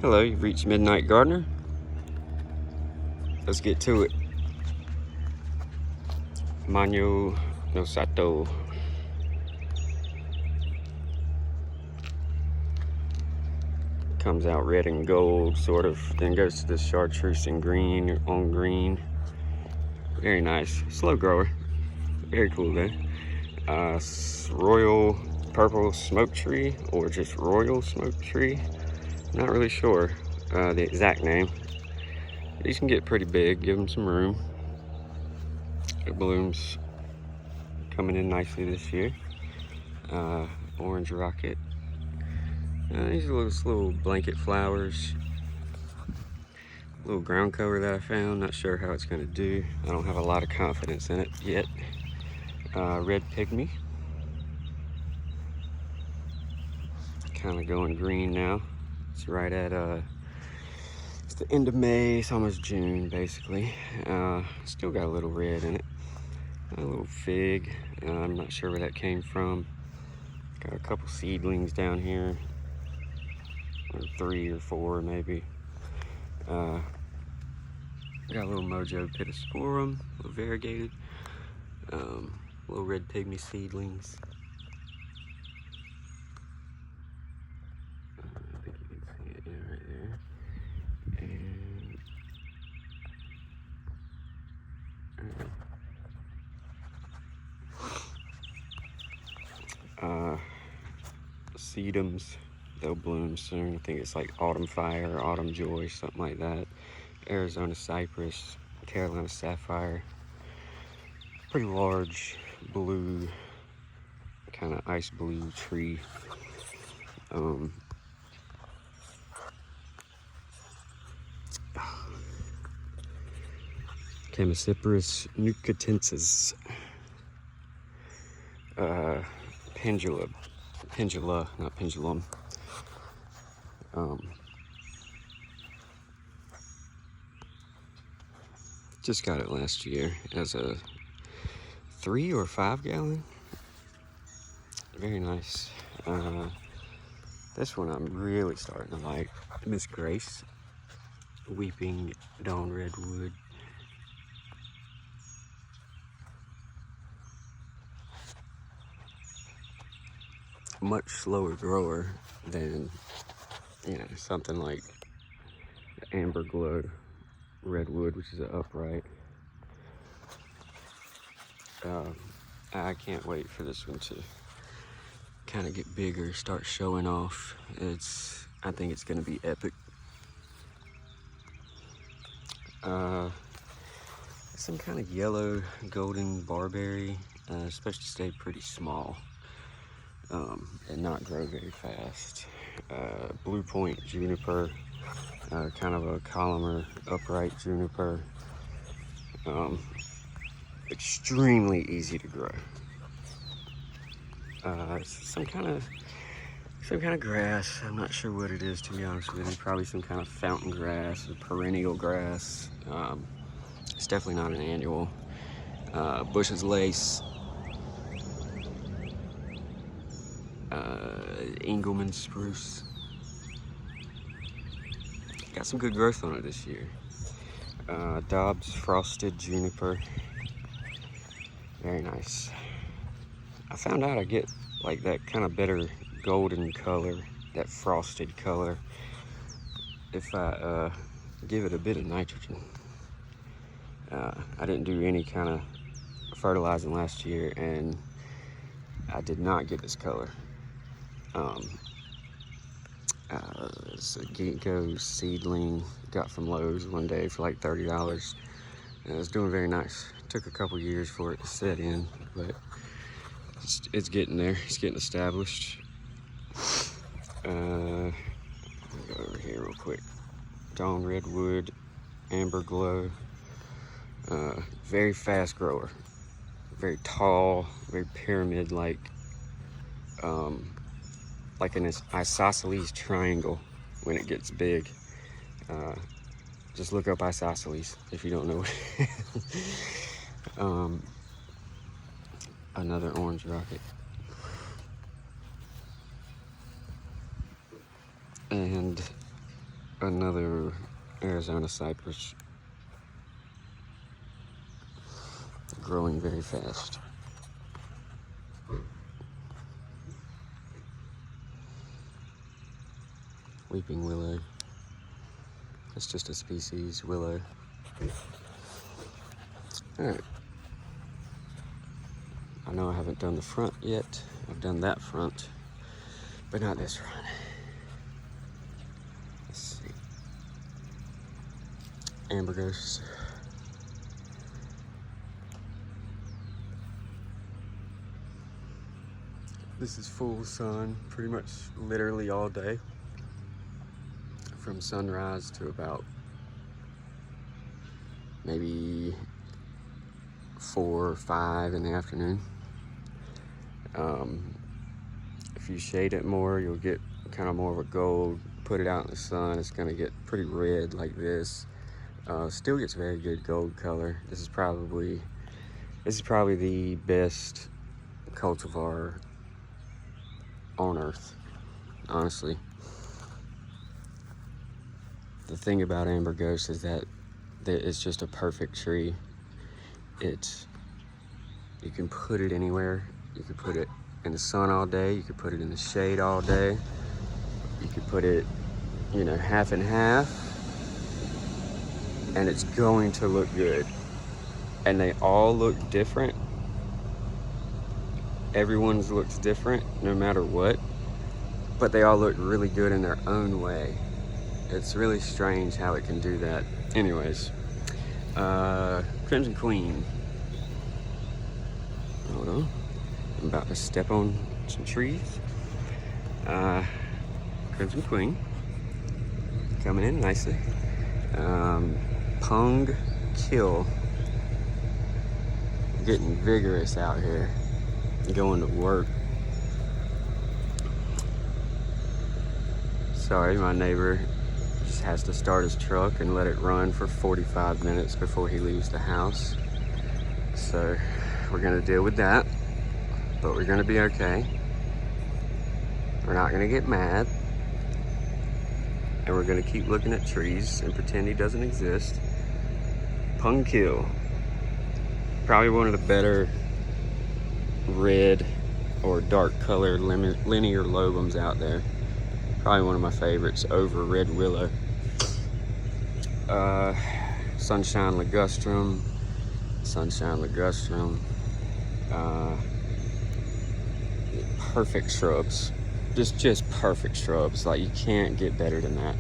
Hello, you've reached Midnight Gardener. Let's get to it. Mano no Sato. Comes out red and gold, sort of, then goes to the chartreuse and green on green. Very nice. Slow grower. Very cool though. Royal purple smoke tree, or just royal smoke tree. Not really sure the exact name. These can get pretty big, give them some room. The blooms coming in nicely this year. Orange rocket. These are little blanket flowers. Little ground cover that I found. Not sure how it's going to do. I don't have a lot of confidence in it yet. Red pygmy. Kind of going green now. It's right at it's the end of May. It's almost June basically. Still got a little red in it. A little fig. I'm not sure where that came from. Got a couple seedlings down here. Or 3 or 4 maybe. Got a little Mojo Pittosporum, a little variegated. Little red pygmy seedlings. I think you can see it right there. And sedums, they'll bloom soon. I think it's like Autumn Fire, Autumn Joy, something like that. Arizona Cypress, Carolina Sapphire. Pretty large blue, kind of ice blue tree. Chamaecyparis nucatensis. Pendula, not pendulum. Just got it last year as a 3 or 5 gallon. Very nice. This one I'm really starting to like. Miss Grace, Weeping Dawn Redwood. Much slower grower than, something like the Amber Glow Redwood, which is an upright. I can't wait for this one to kind of get bigger, start showing off. I think it's going to be epic. Some kind of yellow golden barberry, supposed to stay pretty small and not grow very fast. Blue Point juniper, kind of a columnar upright juniper. Extremely easy to grow. Some kind of grass. I'm not sure what it is, to be honest with you. Probably some kind of fountain grass, or perennial grass. It's definitely not an annual. Bush's lace. Engelmann spruce. Got some good growth on it this year. Dobbs frosted juniper. Very nice. I found out I get like that kind of better golden color, that frosted color, if I give it a bit of nitrogen. I didn't do any kind of fertilizing last year, and I did not get this color. It's a ginkgo seedling, got from Lowe's one day for like $30. And it was doing very nice. Took a couple years for it to set in, but it's getting there. It's getting established. Go over here real quick. Dawn Redwood, Amber Glow. Very fast grower. Very tall, very pyramid-like. Like an isosceles triangle when it gets big. Just look up isosceles if you don't know it. Another orange rocket. And another Arizona cypress growing very fast. Weeping willow. It's just a species willow. Alright. I know I haven't done the front yet. I've done that front, but not this front. Let's see. Amber ghosts. This is full sun, pretty much literally all day. From sunrise to about maybe 4 or 5 in the afternoon. If you shade it more, you'll get kind of more of a gold. Put it out in the sun, it's gonna get pretty red like this. Still gets very good gold color. This is probably the best cultivar on earth, honestly. The thing about Amber Ghost is that it's just a perfect tree. You can put it anywhere. You could put it in the sun all day. You could put it in the shade all day. You could put it, half and half, and it's going to look good. And they all look different. Everyone's looks different, no matter what, but they all look really good in their own way. It's really strange how it can do that. Anyways, Crimson Queen. Hold on. I'm about to step on some trees. Crimson Queen. Coming in nicely. Pung Kill. Getting vigorous out here. Going to work. Sorry, my neighbor just has to start his truck and let it run for 45 minutes before he leaves the house. So we're gonna deal with that, but we're gonna be okay. We're not gonna get mad. And we're gonna keep looking at trees and pretend he doesn't exist. Pung Kill. Probably one of the better red or dark colored linear lobums out there. Probably one of my favorites over red willow. Sunshine ligustrum. Perfect shrubs. Just perfect shrubs. Like, you can't get better than that.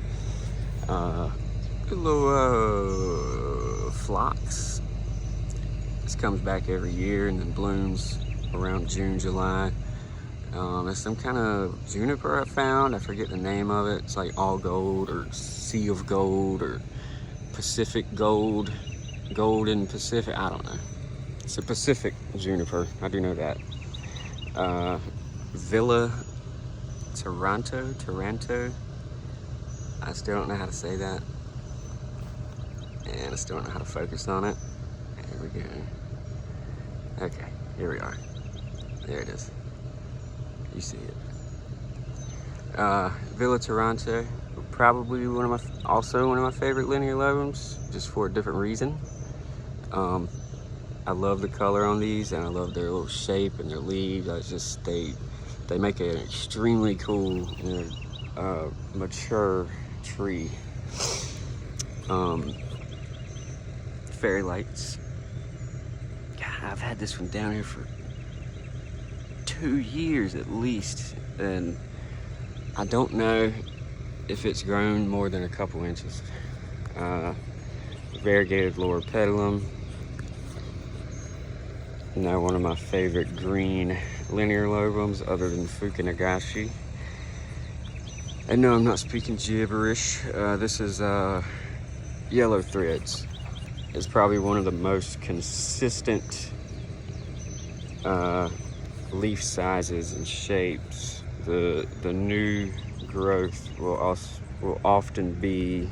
Good little phlox. This comes back every year and then blooms around June, July. It's some kind of juniper I found. I forget the name of it. It's like all gold or sea of gold or Pacific gold, golden Pacific. I don't know. It's a Pacific juniper. I do know that. Villa Taranto. I still don't know how to say that. And I still don't know how to focus on it. Here we go. Okay, here we are. There it is. You see it. Villa Taranto, probably also one of my favorite linear lobums, just for a different reason. I love the color on these, and I love their little shape and their leaves. They make an extremely cool, mature tree. Fairy lights. God, I've had this one down here for 2 years at least, and I don't know if it's grown more than a couple inches. Variegated lower petalum. Now, one of my favorite green linear lobums other than Fukinagashi. And no, I'm not speaking gibberish. This is Yellow Threads. It's probably one of the most consistent leaf sizes and shapes. The new growth will often be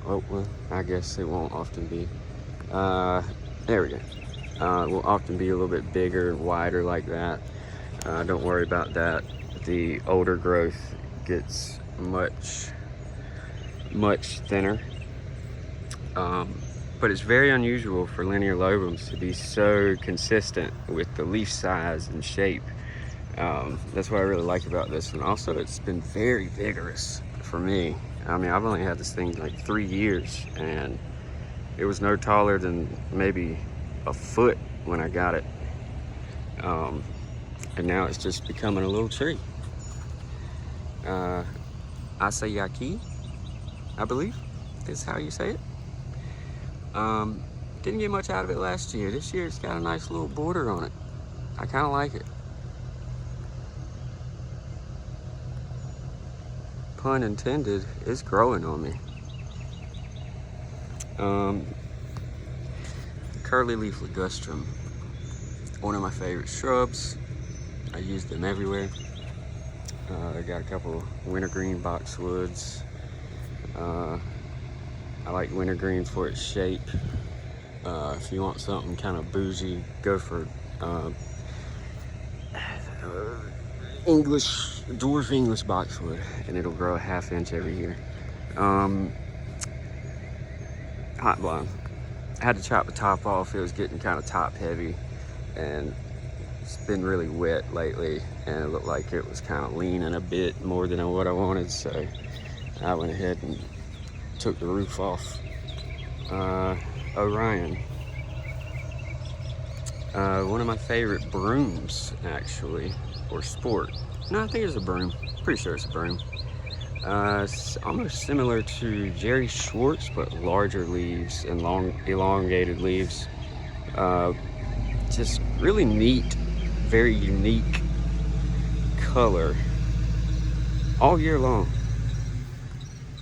oh well, I guess it won't often be. There we go. will often be a little bit bigger and wider like that. Don't worry about that. The older growth gets much thinner. But it's very unusual for linear lobums to be so consistent with the leaf size and shape. That's what I really like about this one. Also, it's been very vigorous for me. I mean, I've only had this thing like 3 years, and it was no taller than maybe a foot when I got it. And now it's just becoming a little tree. Asayaki, I believe is how you say it. Didn't get much out of it last year. This year it's got a nice little border on it. I kind of like it. Pun intended, it's growing on me. Curly leaf ligustrum, one of my favorite shrubs. I use them everywhere. I got a couple wintergreen boxwoods. I like wintergreen for its shape. If you want something kind of bougie, go for dwarf English boxwood, and it'll grow a 1/2 inch every year. Hot blonde. I had to chop the top off. It was getting kind of top heavy, and it's been really wet lately, and it looked like it was kind of leaning a bit more than what I wanted, so I went ahead and took the roof off. Orion. One of my favorite brooms, actually, or sport. No, I think it's a broom. Pretty sure it's a broom. It's almost similar to Jerry Schwartz, but larger leaves and long, elongated leaves. Just really neat, very unique color all year long.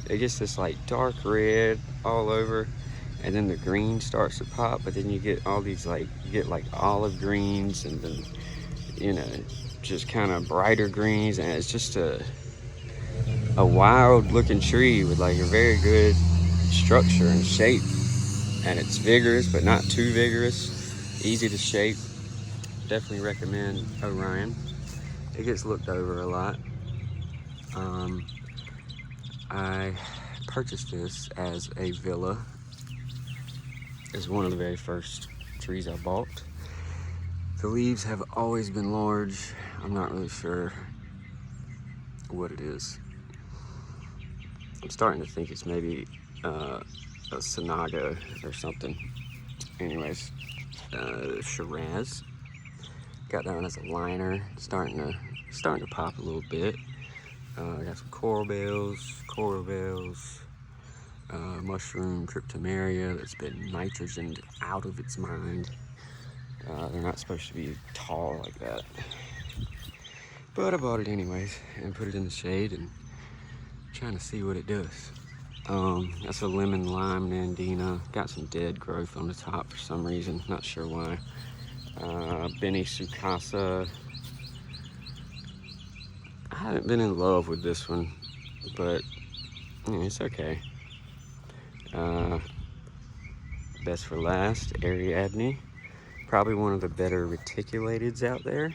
It gets this like dark red all over, and then the green starts to pop, but then you get all these like, you get like olive greens, and then, you know, just kind of brighter greens, and it's just a wild looking tree with like a very good structure and shape, and it's vigorous but not too vigorous, easy to shape. Definitely recommend Orion. It gets looked over a lot. I purchased this as a villa. It's one of the very first trees I bought. The leaves have always been large. I'm not really sure what it is. I'm starting to think it's maybe a Sinago or something. Anyways, Shiraz. Got that one as a liner. Starting to pop a little bit. I got some coral bells, mushroom cryptomeria that's been nitrogened out of its mind. They're not supposed to be tall like that. But I bought it anyways and put it in the shade and trying to see what it does. That's a lemon lime nandina. Got some dead growth on the top for some reason, not sure why. Benny Sukasa. I haven't been in love with this one, but it's okay. Best for last, Ariadne. Probably one of the better reticulateds out there,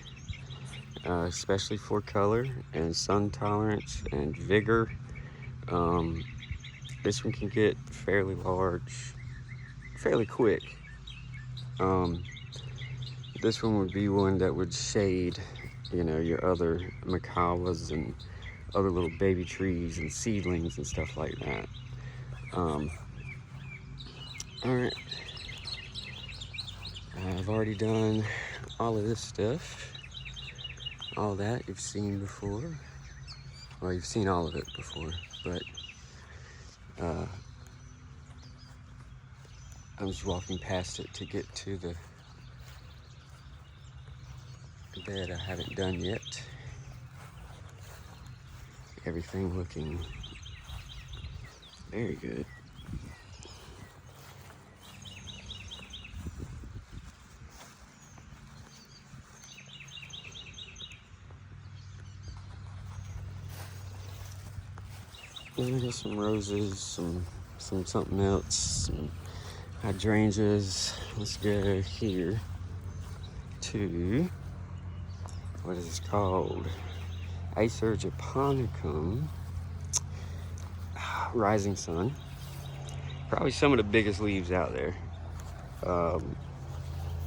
especially for color and sun tolerance and vigor. This one can get fairly large, fairly quick. This one would be one that would shade, you know, your other macawas and other little baby trees and seedlings and stuff like that. All right, I've already done all of this stuff. All that you've seen before. Well, you've seen all of it before, but I'm just walking past it to get to the bed I haven't done yet. Everything looking very good. And I got some roses, some something else, some hydrangeas. Let's go here. to, what is this called? Acer japonicum, rising sun. Probably some of the biggest leaves out there.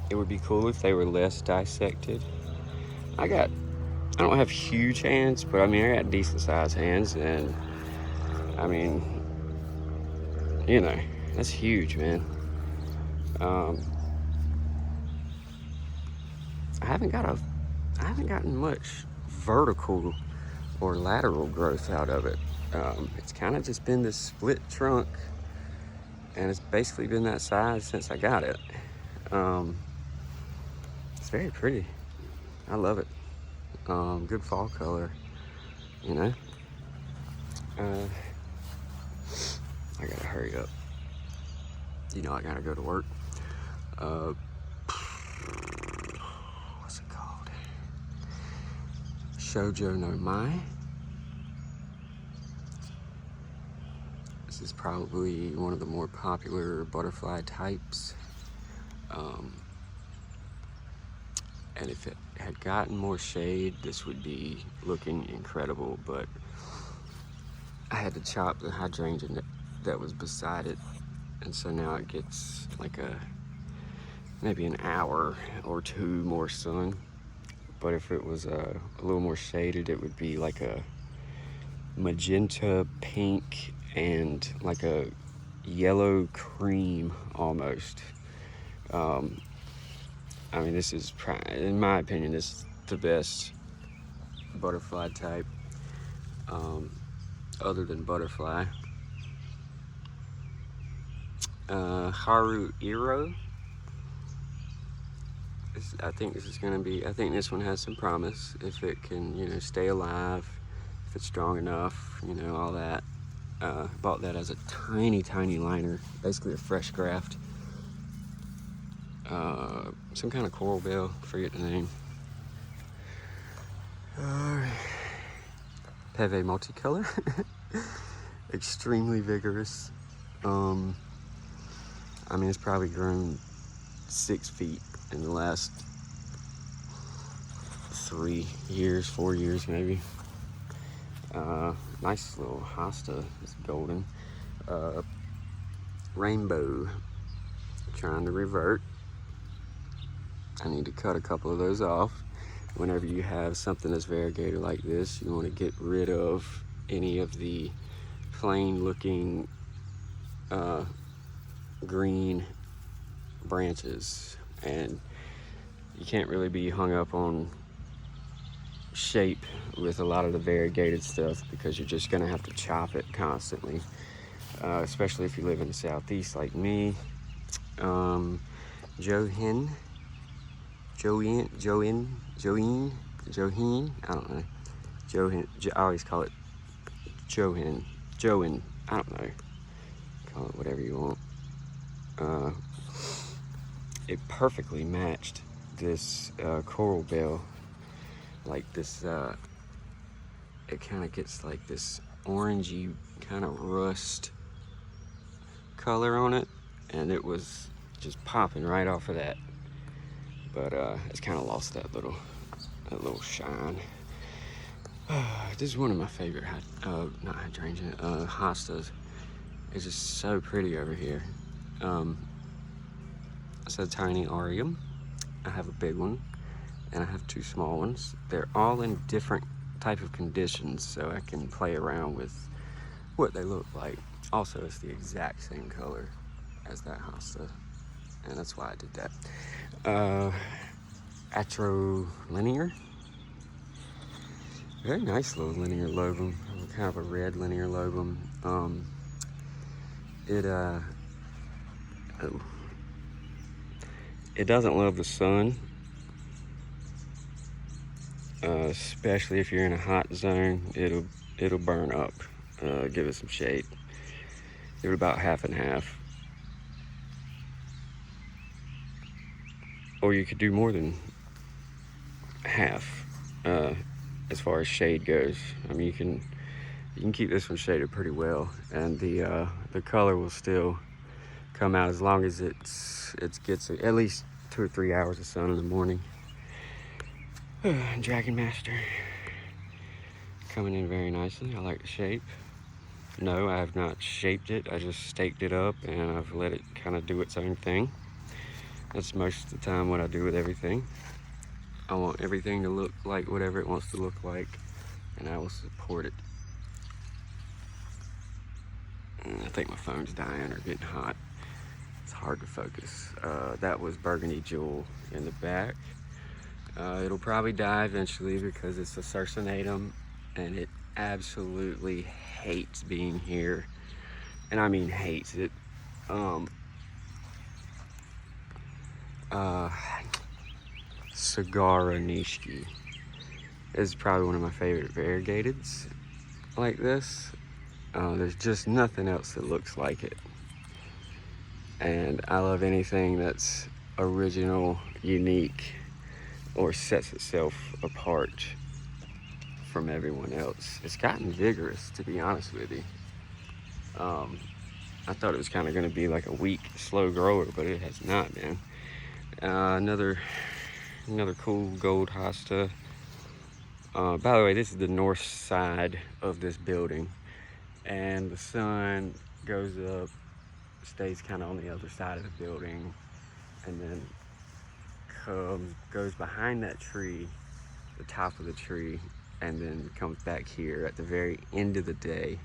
It would be cool if they were less dissected. I don't have huge hands, but I mean, I got decent sized hands, and I mean, you know, that's huge, man. I haven't gotten much vertical or lateral growth out of it. It's kind of just been this split trunk, and it's basically been that size since I got it. It's very pretty. I love it. Good fall color, you know. I gotta hurry up. You know I gotta go to work. What's it called? Shoujo no Mai. This is probably one of the more popular butterfly types. And if it had gotten more shade, this would be looking incredible, but I had to chop the hydrangea that was beside it, and so now it gets like maybe an hour or two more sun. But if it was a little more shaded, it would be like a magenta pink and like a yellow cream almost. I mean, this is, in my opinion, this is the best butterfly type, other than butterfly. Haru Iro. I think this one has some promise if it can, you know, stay alive, if it's strong enough, you know, all that. Bought that as a tiny liner, basically a fresh graft. Some kind of coral bell, forget the name. Peve multicolor. Extremely vigorous. I mean, it's probably grown 6 feet in the last 3 years, 4 years maybe. Nice little hosta. It's golden. Rainbow. Trying to revert. I need to cut a couple of those off. Whenever you have something that's variegated like this, you want to get rid of any of the plain looking green branches, and you can't really be hung up on shape with a lot of the variegated stuff, because you're just going to have to chop it constantly, especially if you live in the southeast like me. Johin, I don't know. Johin, I always call it Johin, I don't know. Call it whatever you want. It perfectly matched this coral bell. Like this, it kind of gets like this orangey kind of rust color on it, and it was just popping right off of that. But it's kind of lost that little shine. This is one of my favorite, not hydrangea, hostas. It's just so pretty over here. It's a tiny Arium. I have a big one, and I have 2 small ones. They're all in different type of conditions, so I can play around with what they look like. Also, it's the exact same color as that hosta, and that's why I did that. Atrolinear. Very nice little linear lobum, kind of a red linear lobum. It doesn't love the sun, especially if you're in a hot zone. It'll burn up. Give it some shade. Give it about half and half. Or you could do more than half, as far as shade goes. I mean, you can keep this one shaded pretty well, and the color will still come out as long as it gets at least 2 or 3 hours of sun in the morning. Dragon Master. Coming in very nicely. I like the shape. No, I have not shaped it. I just staked it up and I've let it kind of do its own thing. That's most of the time what I do with everything. I want everything to look like whatever it wants to look like, and I will support it. I think my phone's dying or getting hot. It's hard to focus. That was Burgundy Jewel in the back. It'll probably die eventually because it's a Circinatum and it absolutely hates being here. And I mean hates it. Cigaranishki is probably one of my favorite variegateds like this. There's just nothing else that looks like it. And I love anything that's original, unique, or sets itself apart from everyone else. It's gotten vigorous, to be honest with you. I thought it was kind of going to be like a weak, slow grower, but it has not been. Another cool gold hosta. By the way, this is the north side of this building, and the sun goes up, stays kind of on the other side of the building, and then goes behind that tree, the top of the tree, and then comes back here at the very end of the day.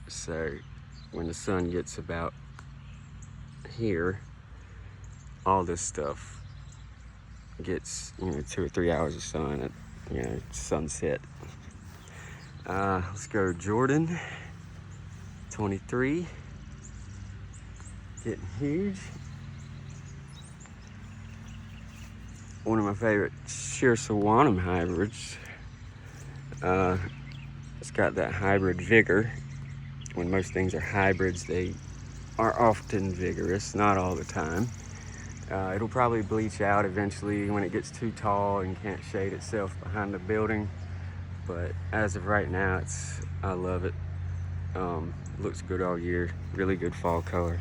So when the sun gets about here, all this stuff gets 2 or 3 hours of sun at sunset. Let's go Jordan 23, getting huge. One of my favorite Shirsawanum hybrids. It's got that hybrid vigor. When most things are hybrids, they are often vigorous, not all the time. It'll probably bleach out eventually when it gets too tall and can't shade itself behind the building. But as of right now, I love it. Looks good all year. Really good fall color.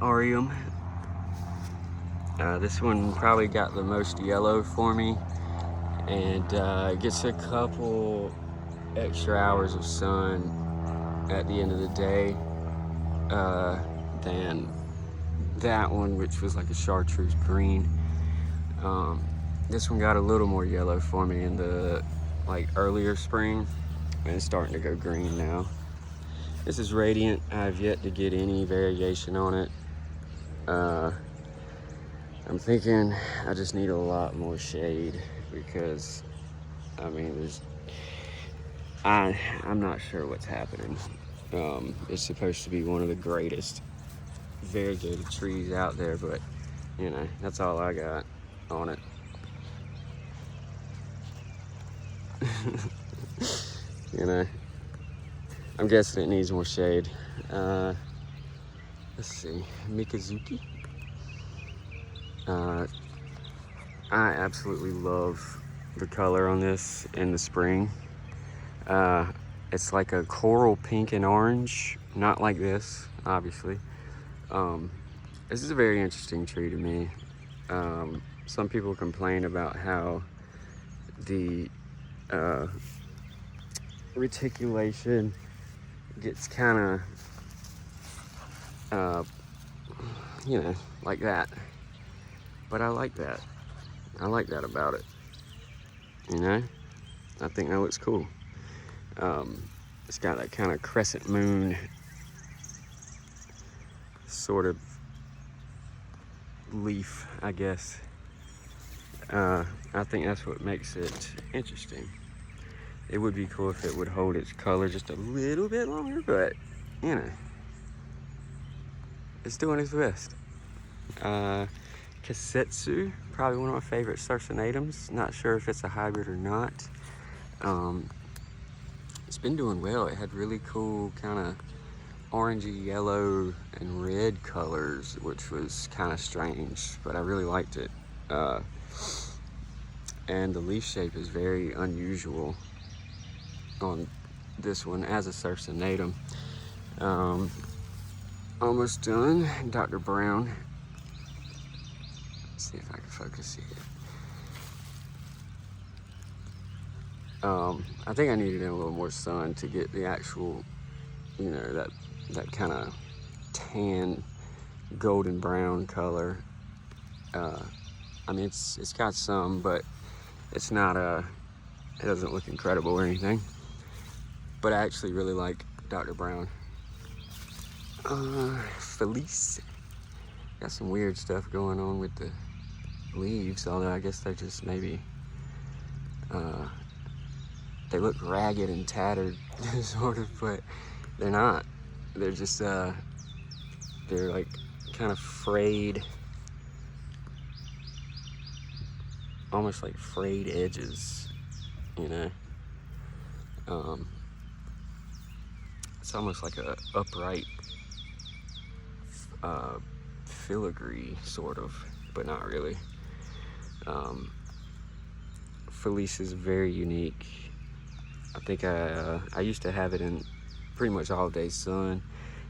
Aureum. This one probably got the most yellow for me, and it gets a couple extra hours of sun at the end of the day than that one, which was like a chartreuse green. This one got a little more yellow for me in the earlier spring, and it's starting to go green now. This is Radiant. I've yet to get any variation on it. I'm thinking I just need a lot more shade because I'm not sure what's happening. It's supposed to be one of the greatest variegated trees out there, but that's all I got on it. I'm guessing it needs more shade. Let's see, Mikazuki. I absolutely love the color on this in the spring. It's like a coral pink and orange, not like this, obviously. This is a very interesting tree to me. Some people complain about how the reticulation gets kind of, like that. But I like that. I like that about it. I think that looks cool. It's got that kind of crescent moon sort of leaf, I guess. I think that's what makes it interesting. It would be cool if it would hold its color just a little bit longer, but it's doing its best. Kasetsu, probably one of my favorite Circinatums. Not sure if it's a hybrid or not. It's been doing well. It had really cool kind of orangey yellow and red colors, which was kind of strange, but I really liked it. And the leaf shape is very unusual on this one as a Circinatum. Almost done. Dr. Brown. Let's see if I can focus it. I think I needed a little more sun to get the actual, you know, that kind of tan golden brown color. I mean, it's got some, but it's not it doesn't look incredible or anything. But I actually really like Dr. Brown. Felice. Got some weird stuff going on with the leaves, although I guess they're just maybe, they look ragged and tattered, sort of, but they're not. They're just, they're like kind of frayed, almost like frayed edges, you know? It's almost like a upright filigree, sort of, but not really. Felice is very unique. I think I used to have it in pretty much all day sun,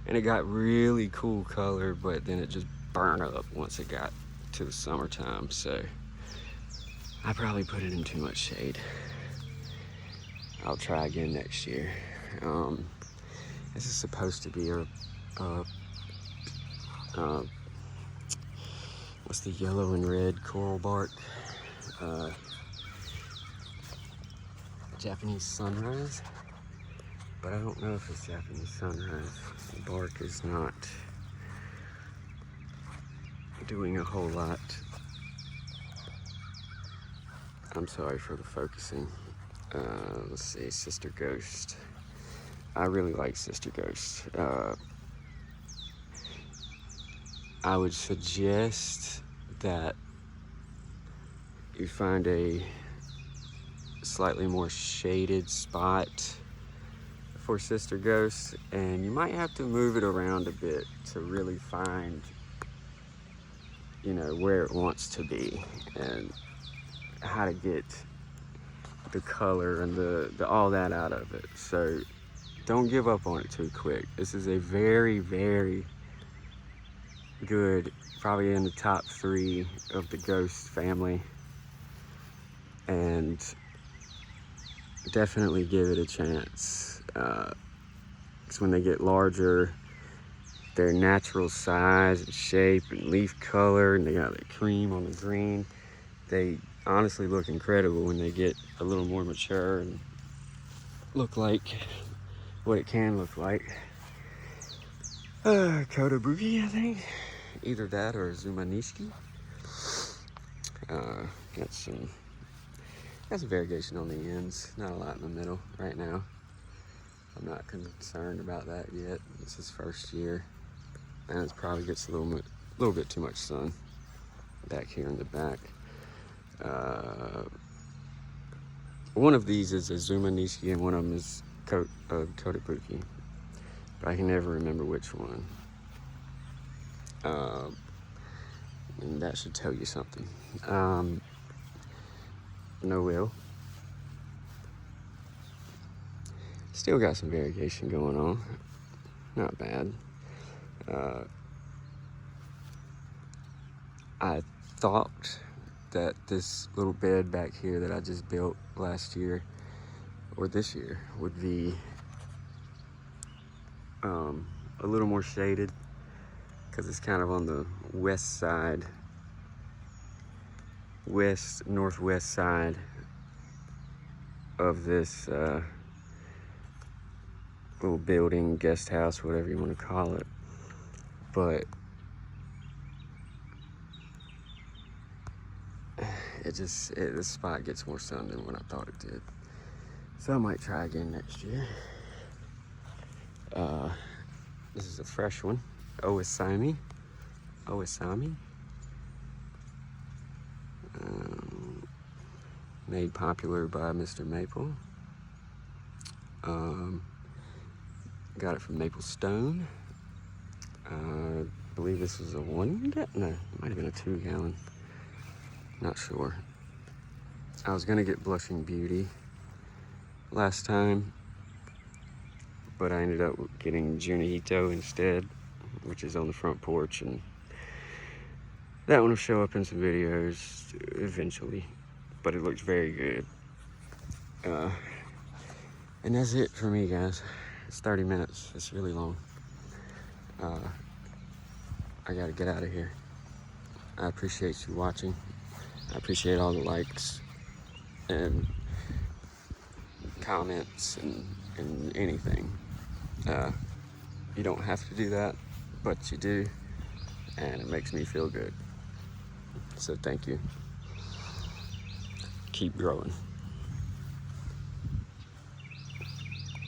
and it got really cool color, but then it just burned up once it got to the summertime, so I probably put it in too much shade. I'll try again next year. This is supposed to be what's the yellow and red coral bark? Japanese sunrise, but I don't know if it's Japanese sunrise. The bark is not doing a whole lot. I'm sorry for the focusing. Let's see, Sister Ghost. I really like Sister Ghost. I would suggest that you find a slightly more shaded spot for Sister Ghost, and you might have to move it around a bit to really find, you know, where it wants to be and how to get the color and the all that out of it. So don't give up on it too quick. This is a very, very good, probably in the top 3 of the Ghost family, and definitely give it a chance. Because when they get larger, their natural size and shape and leaf color, and they got the cream on the green, they honestly look incredible when they get a little more mature and look like what it can look like. Kotobuki, I think. Either that or Zumanishiki. Got some variegation on the ends, not a lot in the middle right now. I'm not concerned about that yet. This is first year, and it probably gets a little bit too much sun back here in the back. One of these is a Zumanishiki and one of them is Kotobuki, but I can never remember which one. And that should tell you something. No will. Still got some variegation going on. Not bad. I thought that this little bed back here that I just built last year or this year would be a little more shaded, because it's kind of on the west side, northwest side of this little building, guest house, whatever you want to call it. But this spot gets more sun than what I thought it did. So I might try again next year. This is a fresh one, Owasami. Made popular by Mr. Maple. Got it from Maple Stone. I believe this was a 1 gallon. No, it might have been a 2 gallon. Not sure. I was gonna get Blushing Beauty last time, but I ended up getting Junihito instead, which is on the front porch, and that one will show up in some videos eventually, but it looks very good. And that's it for me, guys. It's 30 minutes. It's really long. I gotta get out of here. I appreciate you watching. I appreciate all the likes and comments and anything. You don't have to do that, but you do, and it makes me feel good. So thank you. Keep growing.